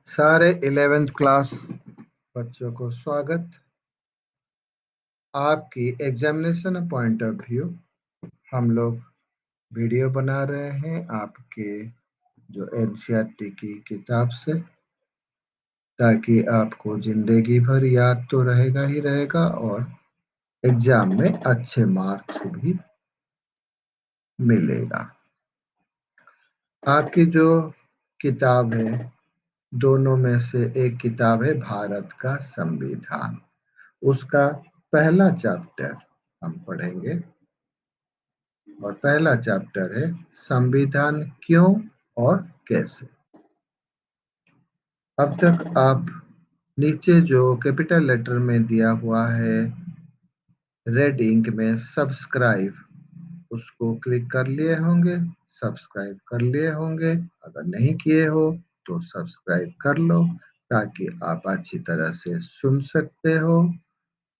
सारे 11th class बच्चों को स्वागत। आपकी एग्जामिनेशन पॉइंट ऑफ व्यू हम लोग वीडियो बना रहे हैं आपके जो एनसीईआरटी की किताब से, ताकि आपको जिंदगी भर याद तो रहेगा ही रहेगा और एग्जाम में अच्छे मार्क्स भी मिलेगा। आपकी जो किताब है, दोनों में से एक किताब है भारत का संविधान। उसका पहला चैप्टर हम पढ़ेंगे और पहला चैप्टर है संविधान क्यों और कैसे। अब तक आप नीचे जो कैपिटल लेटर में दिया हुआ है रेड इंक में सब्सक्राइब, उसको क्लिक कर लिए होंगे, सब्सक्राइब कर लिए होंगे। अगर नहीं किए हो तो सब्सक्राइब कर लो, ताकि आप अच्छी तरह से सुन सकते हो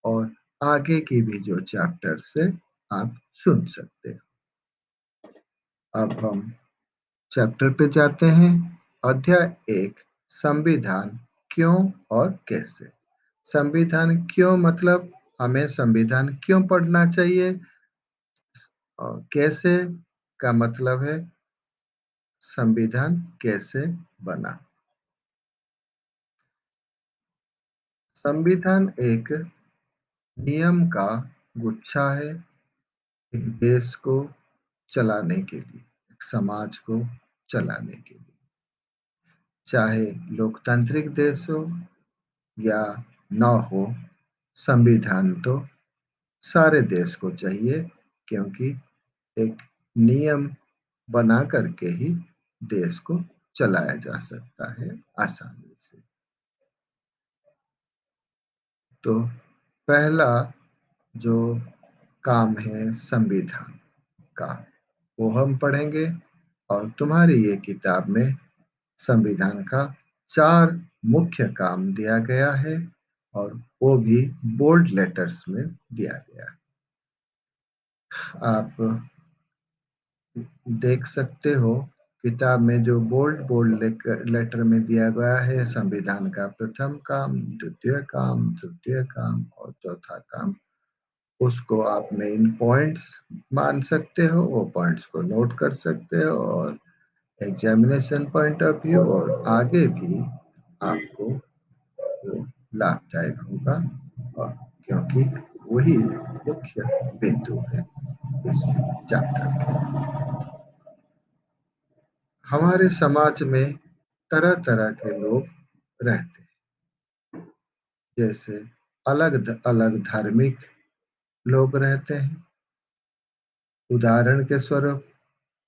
और आगे की भी जो चैप्टर से आप सुन सकते हो। अब हम चैप्टर पे जाते हैं। अध्याय 1, संविधान क्यों और कैसे। संविधान क्यों मतलब हमें संविधान क्यों पढ़ना चाहिए, और कैसे का मतलब है संविधान कैसे बना। संविधान एक नियम का गुच्छा है, एक देश को चलाने के लिए, एक समाज को चलाने के लिए। चाहे लोकतांत्रिक देश हो या न हो, संविधान तो सारे देश को चाहिए, क्योंकि एक नियम बना करके ही देश को चलाया जा सकता है आसानी से। तो पहला जो काम है संविधान का, वो हम पढ़ेंगे। और तुम्हारी ये किताब में संविधान का 4 मुख्य काम दिया गया है, और वो भी बोल्ड लेटर्स में दिया गया है। आप देख सकते हो किताब में जो बोल्ड बोल्ड लेटर में दिया गया है, संविधान का प्रथम काम, द्वितीय काम, तृतीय काम और चौथा काम। उसको आप मेन पॉइंट्स मान सकते हो, वो पॉइंट्स को नोट कर सकते हो, और एग्जामिनेशन पॉइंट ऑफ व्यू और आगे भी आपको वो लाभदायक होगा, और क्योंकि वही मुख्य बिंदु है इस चैप्टर का। हमारे समाज में तरह तरह के लोग रहते हैं, जैसे अलग अलग धार्मिक लोग रहते हैं। उदाहरण के स्वरूप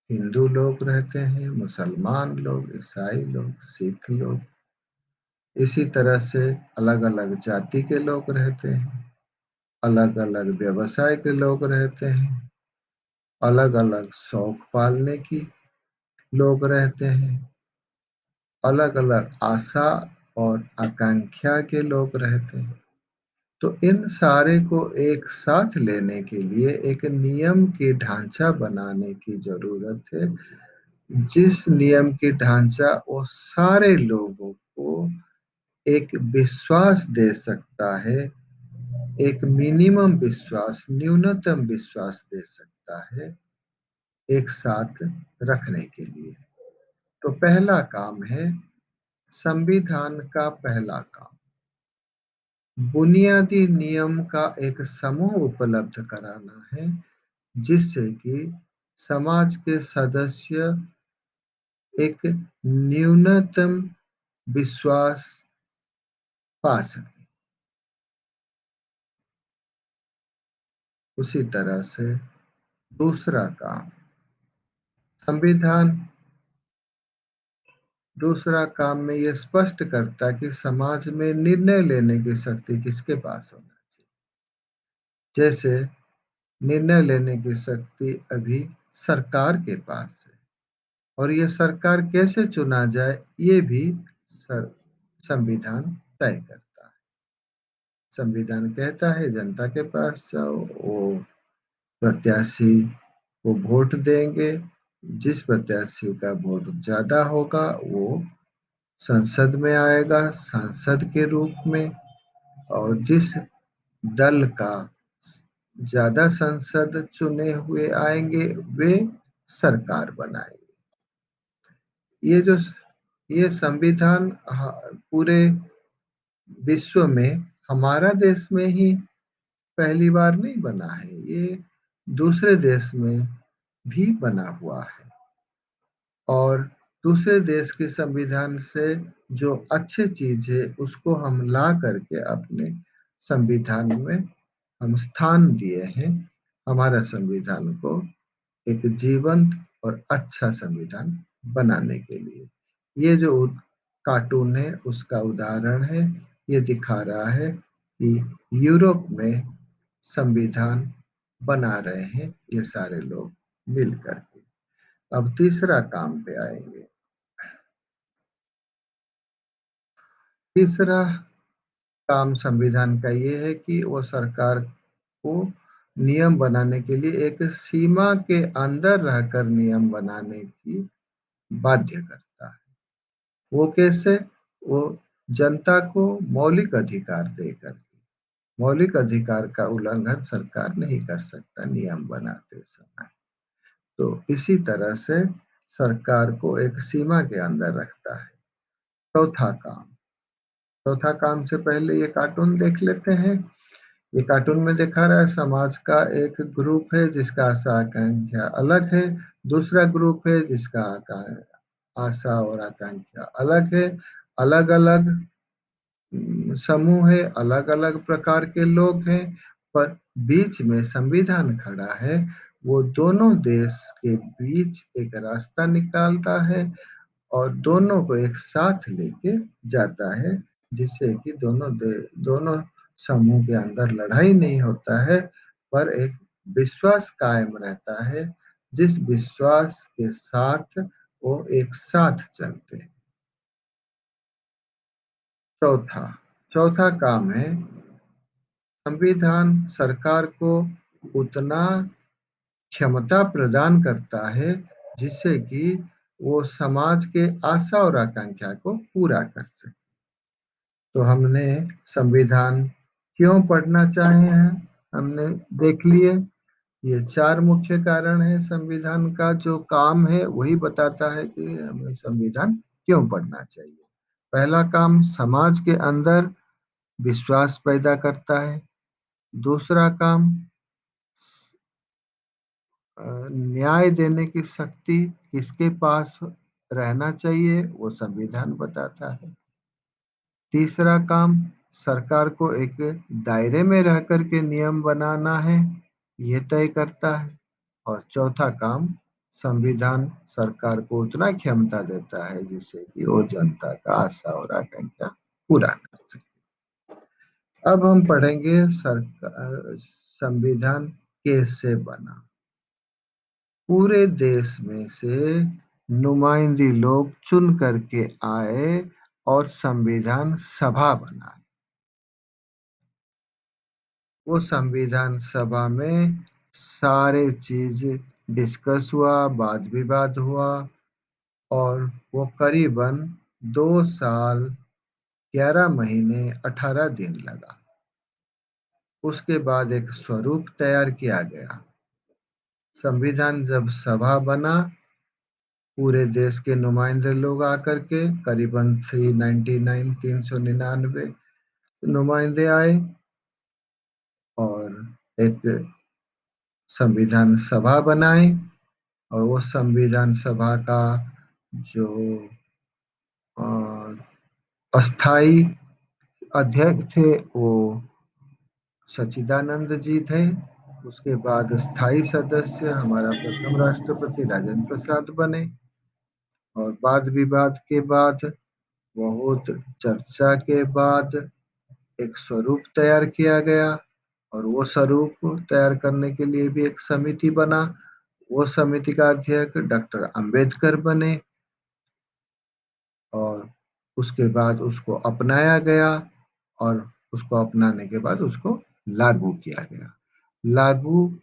हिंदू लोग रहते हैं, मुसलमान लोग, ईसाई लोग, सिख लोग। इसी तरह से अलग अलग जाति के लोग रहते हैं, अलग अलग व्यवसाय के लोग रहते हैं, अलग अलग शौक पालने की लोग रहते हैं, अलग अलग आशा और आकांक्षा के लोग रहते हैं। तो इन सारे को एक साथ लेने के लिए एक नियम की ढांचा बनाने की जरूरत है, जिस नियम की ढांचा वो सारे लोगों को एक विश्वास दे सकता है, एक मिनिमम विश्वास, न्यूनतम विश्वास दे सकता है एक साथ रखने के लिए। तो पहला काम है संविधान का पहला काम, बुनियादी नियम का एक समूह उपलब्ध कराना है, जिससे कि समाज के सदस्य एक न्यूनतम विश्वास पा सके। उसी तरह से दूसरा काम, संविधान दूसरा काम में ये स्पष्ट करता कि समाज में निर्णय लेने की शक्ति किसके पास होना चाहिए। जैसे निर्णय लेने की शक्ति अभी सरकार के पास है, और ये सरकार कैसे चुना जाए ये भी संविधान तय करता है। संविधान कहता है जनता के पास जाओ, वो प्रत्याशी को वोट देंगे, जिस प्रत्याशी का वोट ज्यादा होगा वो संसद में आएगा सांसद के रूप में, और जिस दल का ज़्यादा सांसद चुने हुए आएँगे, वे सरकार बनाएँगे। ये जो ये संविधान पूरे विश्व में हमारा देश में ही पहली बार नहीं बना है, ये दूसरे देश में भी बना हुआ है। और दूसरे देश के संविधान से जो अच्छी चीज़ है, उसको हम ला करके अपने संविधान में हम स्थान दिए हैं, हमारा संविधान को एक जीवंत और अच्छा संविधान बनाने के लिए। ये जो कार्टून है, उसका उदाहरण है। ये दिखा रहा है कि यूरोप में संविधान बना रहे हैं ये सारे लोग मिलकर के। अब तीसरा काम पे आएँगे। तीसरा काम संविधान का ये है कि वो सरकार को नियम बनाने के लिए एक सीमा के अंदर रहकर नियम बनाने की बाध्य करता है। वो कैसे? वो जनता को मौलिक अधिकार देकर के। मौलिक अधिकार का उल्लंघन सरकार नहीं कर सकता नियम बनाते समय। तो इसी तरह से सरकार को एक सीमा के अंदर रखता है। चौथा काम चौथा काम से पहले ये कार्टून देख लेते हैं। ये कार्टून में दिखा रहा है समाज का एक ग्रुप है जिसका आशा आकांक्षा अलग है, दूसरा ग्रुप है जिसका आशा और आकांक्षा अलग है। अलग-अलग समूह है, अलग-अलग प्रकार के लोग हैं, पर बीच में संविधान खड़ा है। वो दोनों देश के बीच एक रास्ता निकालता है और दोनों को एक साथ लेके जाता है, जिससे कि दोनों समूह के अंदर लड़ाई नहीं होता है, पर एक विश्वास कायम रहता है, जिस विश्वास के साथ वो एक साथ चलते हैं। चौथा चौथा काम है संविधान सरकार को उतना क्षमता प्रदान करता है, जिससे कि वो समाज के आशा और आकांक्षा को पूरा कर सके। तो हमने संविधान क्यों पढ़ना चाहे हैं, हमने देख लिए। ये 4 मुख्य कारण हैं संविधान का जो काम है वही बताता है कि हमें संविधान क्यों पढ़ना चाहिए। पहला काम समाज के अंदर विश्वास पैदा करता है। दूसरा काम न्याय देने की शक्ति किसके पास रहना चाहिए वो संविधान बताता है। तीसरा काम सरकार को एक दायरे में रह कर के नियम बनाना है, ये तय करता है। और चौथा काम संविधान सरकार को उतना क्षमता देता है जिससे कि वो जनता का आशा और आकांक्षा पूरा कर सके। अब हम पढ़ेंगे संविधान कैसे बना। पूरे देश में से नुमाइंदे लोग चुन करके आए और संविधान सभा बनाई। वो संविधान सभा में सारे चीज डिस्कस हुआ, वाद विवाद हुआ और वो करीबन 2 साल 11 महीने 18 दिन लगा। उसके बाद एक स्वरूप तैयार किया गया। संविधान जब सभा बना, पूरे देश के नुमाइंदे लोग आकर के करीबन 399 नुमाइंदे आए और एक संविधान सभा बनाई। और वो संविधान सभा का जो अस्थाई अध्यक्ष थे वो सच्चिदानंद जी थे। उसके बाद स्थायी सदस्य हमारा प्रथम राष्ट्रपति राजेंद्र प्रसाद बने। और वाद विवाद के बाद बहुत चर्चा के बाद एक स्वरूप तैयार किया गया और वो स्वरूप तैयार करने के लिए भी एक समिति बना। वो समिति का अध्यक्ष डॉक्टर अंबेडकर बने और उसके बाद उसको अपनाया गया और उसको अपनाने के बाद उसको लागू किया गया। लागू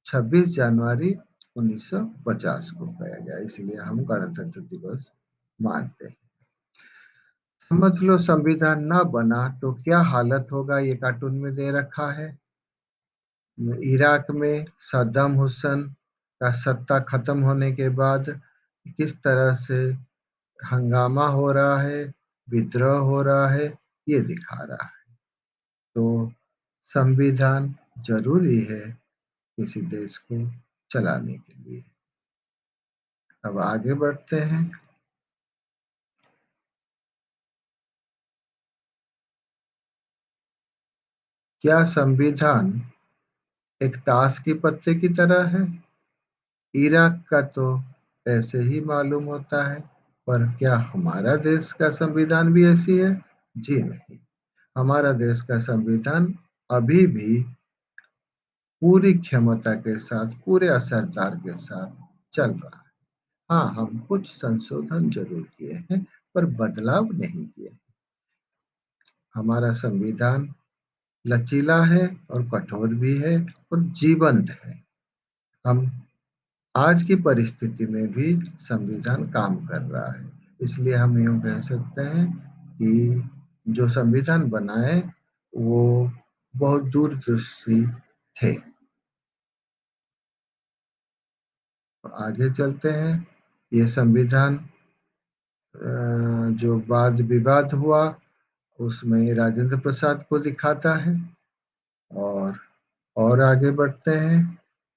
26 जनवरी 1950 को किया गया, इसलिए हम गणतंत्र दिवस मानते हैं। समझ लो संविधान ना बना तो क्या हालत होगा ये कार्टून में दे रखा है। इराक में सद्दाम हुसैन का सत्ता खत्म होने के बाद किस तरह से हंगामा हो रहा है, विद्रोह हो रहा है, ये दिखा रहा है। तो संविधान जरूरी है किसी देश को चलाने के लिए। अब आगे बढ़ते हैं। क्या संविधान एक ताश की पत्ते की तरह है? इराक का तो ऐसे ही मालूम होता है, पर क्या हमारा देश का संविधान भी ऐसी है? जी नहीं। हमारा देश का संविधान अभी भी पूरी क्षमता के साथ, पूरे असरदार के साथ चल रहा है। हाँ, हम कुछ संशोधन जरूर किए हैं, पर बदलाव नहीं किए। हमारा संविधान लचीला है और कठोर भी है और जीवंत है। हम आज की परिस्थिति में भी संविधान काम कर रहा है। इसलिए हम यूँ कह सकते हैं कि जो संविधान बनाए वो बहुत दूरदर्शी थे। तो आगे चलते हैं। ये संविधान जो वाद विवाद हुआ उसमें राजेंद्र प्रसाद को दिखाता है। और और आगे बढ़ते हैं।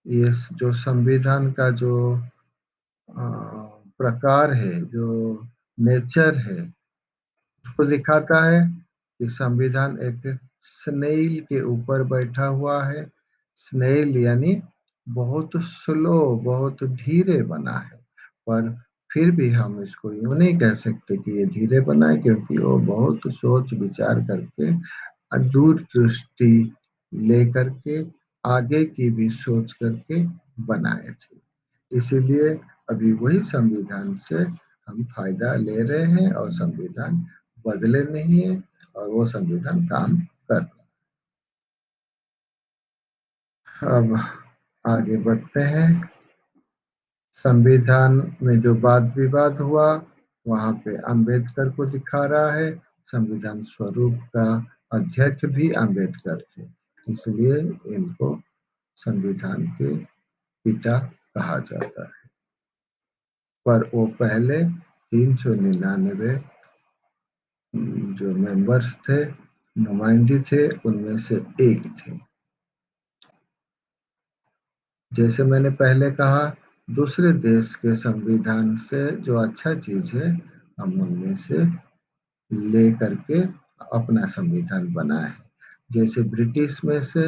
ये जो संविधान का जो अ, प्रकार है, जो नेचर है, उसको दिखाता है कि संविधान एक स्नेल के ऊपर बैठा हुआ है। स्नेल यानी बहुत स्लो, बहुत धीरे बना है। पर फिर भी हम इसको यूं नहीं कह सकते कि ये धीरे बना है, क्योंकि वो बहुत सोच विचार करके, दूरदृष्टि लेकर के, आगे की भी सोच करके बनाए थे। इसीलिए अभी वही संविधान से हम फायदा ले रहे हैं और संविधान बदले नहीं है और वो संविधान काम कर। अब आगे बढ़ते हैं। संविधान में जो वाद विवाद हुआ वहां पे अंबेडकर को दिखा रहा है। संविधान स्वरूप का अध्यक्ष भी अंबेडकर थे, इसलिए इनको संविधान के पिता कहा जाता है। पर वो पहले 399 जो मेंबर्स थे, नुमाइंदे थे, उनमें से एक थे। जैसे मैंने पहले कहा, दूसरे देश के संविधान से जो अच्छा चीज है हम उनमें से ले करके अपना संविधान बनाए। जैसे ब्रिटिश में से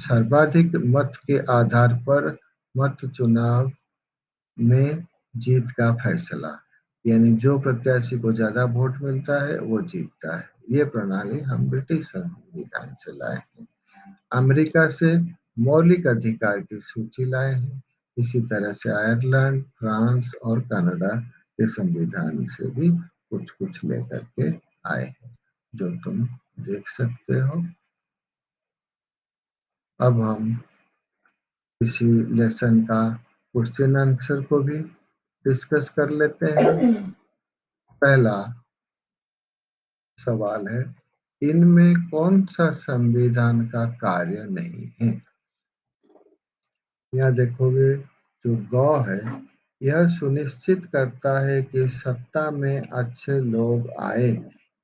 सर्वाधिक मत के आधार पर मत चुनाव में जीत का फैसला, यानी जो प्रत्याशी को ज्यादा वोट मिलता है वो जीतता है। ये प्रणाली हम ब्रिटिश संविधान से लाए हैं। अमेरिका से मौलिक अधिकार की सूची लाए हैं। इसी तरह से आयरलैंड, फ्रांस और कनाडा के संविधान से भी कुछ कुछ लेकर के आए हैं, जो तुम देख सकते हो। अब हम इसी लेसन का क्वेश्चन आंसर को भी डिस्कस कर लेते हैं। पहला सवाल है, इनमें कौन सा संविधान का कार्य नहीं है? यहाँ देखोगे जो गौ है, यह सुनिश्चित करता है कि सत्ता में अच्छे लोग आए।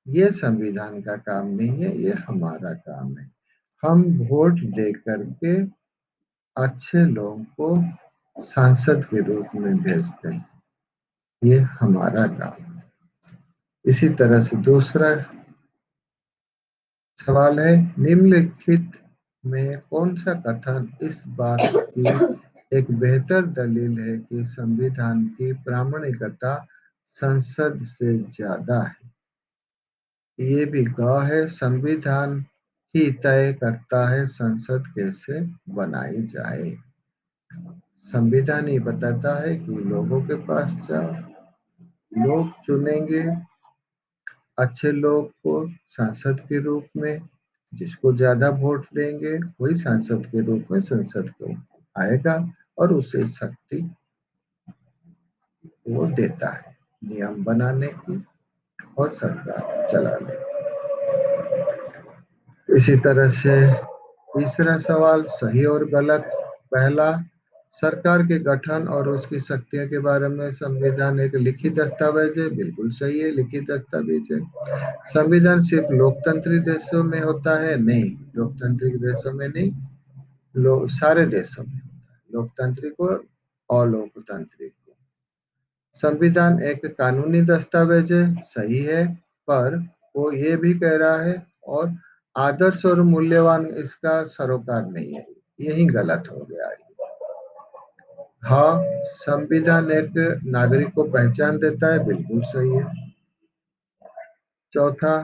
ये संविधान का काम नहीं है, ये हमारा काम है। हम वोट दे करके अच्छे लोगों को सांसद के रूप में भेजते हैं, ये हमारा काम है। इसी तरह से दूसरा सवाल है, निम्नलिखित में कौन सा कथन इस बात की एक बेहतर दलील है कि संविधान की प्रामाणिकता संसद से ज्यादा है? ये भी गौ है। संविधान ही तय करता है संसद कैसे बनाई जाए। संविधान ही बताता है कि लोगों के पास जाओ, लोग चुनेंगे अच्छे लोग को सांसद के रूप में। जिसको ज्यादा वोट देंगे वही सांसद के रूप में संसद को आएगा और उसे शक्ति वो देता है नियम बनाने की। और सरकार चला ले। इसी तरह से तीसरा सवाल सही और गलत। पहला, सरकार के गठन और उसकी शक्तियों के बारे में संविधान एक लिखित दस्तावेज है। बिल्कुल सही है, लिखित दस्तावेज है। संविधान सिर्फ लोकतांत्रिक देशों में होता है? नहीं, लोकतांत्रिक देशों में नहीं, सारे देशों में होता है, लोकतांत्रिक और अलोकतांत्रिक। संविधान एक कानूनी दस्तावेज है, सही है, पर वो ये भी कह रहा है और आदर्श और मूल्यवान इसका सरोकार नहीं है। यही गलत हो गया है। हाँ, संविधान एक नागरिक को पहचान देता है, बिल्कुल सही है। चौथा,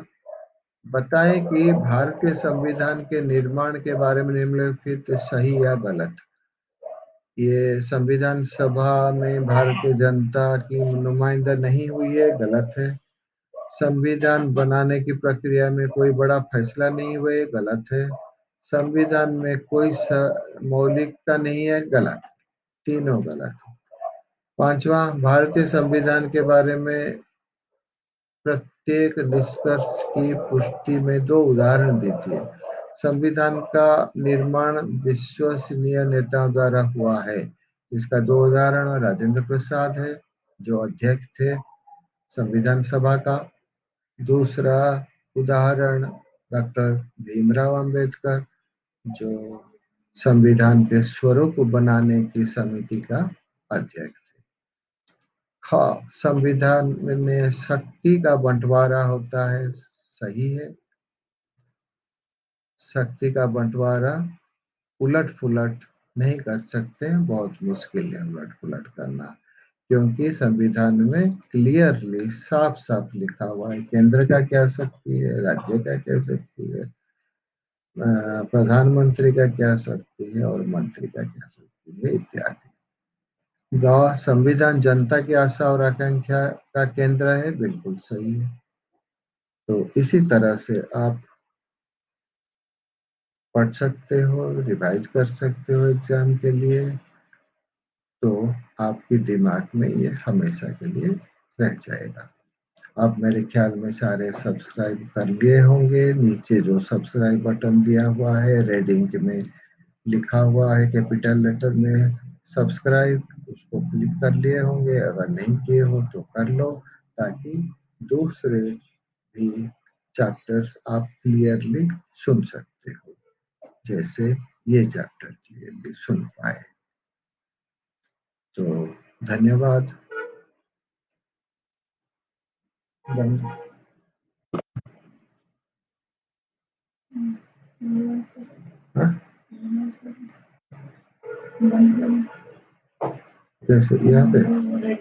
बताएं कि भारतीय संविधान के निर्माण के बारे में निम्नलिखित सही या गलत। ये संविधान सभा में भारतीय जनता की नुमाइंदा नहीं हुई है, गलत है। संविधान बनाने की प्रक्रिया में कोई बड़ा फैसला नहीं हुए, गलत है। संविधान में कोई मौलिकता नहीं है, गलत। तीनों गलत। पांचवा, भारतीय संविधान के बारे में प्रत्येक निष्कर्ष की पुष्टि में दो उदाहरण दीजिए। संविधान का निर्माण विश्वसनीय नेताओं द्वारा हुआ है। इसका दो उदाहरण राजेंद्र प्रसाद है, जो अध्यक्ष थे संविधान सभा का। दूसरा उदाहरण डॉक्टर भीमराव अंबेडकर, जो संविधान के स्वरूप बनाने की समिति का अध्यक्ष थे। हाँ, संविधान में शक्ति का बंटवारा होता है, सही है। शक्ति का बंटवारा उलट पुलट नहीं कर सकते हैं, बहुत मुश्किल है उलट पुलट करना, क्योंकि संविधान में क्लियरली साफ साफ लिखा हुआ है केंद्र का क्या शक्ति है, राज्य का क्या शक्ति है, प्रधानमंत्री का क्या शक्ति है और मंत्री का क्या शक्ति है, इत्यादि। संविधान जनता की आशा और आकांक्षा का केंद्र है, बिल्कुल सही है। तो इसी तरह से आप पढ़ सकते हो, रिवाइज कर सकते हो एग्जाम के लिए, तो आपके दिमाग में ये हमेशा के लिए रह जाएगा। आप मेरे ख्याल में सारे सब्सक्राइब कर लिए होंगे। नीचे जो सब्सक्राइब बटन दिया हुआ है रेड इंक में लिखा हुआ है कैपिटल लेटर में सब्सक्राइब, उसको क्लिक कर लिए होंगे। अगर नहीं किए हो तो कर लो, ताकि दूसरे भी चैप्टर्स आप क्लियरली सुन सकते हो, जैसे ये चैप्टर क्लियरली सुन पाए। तो धन्यवाद। बंद। हाँ? जैसे यहाँ पे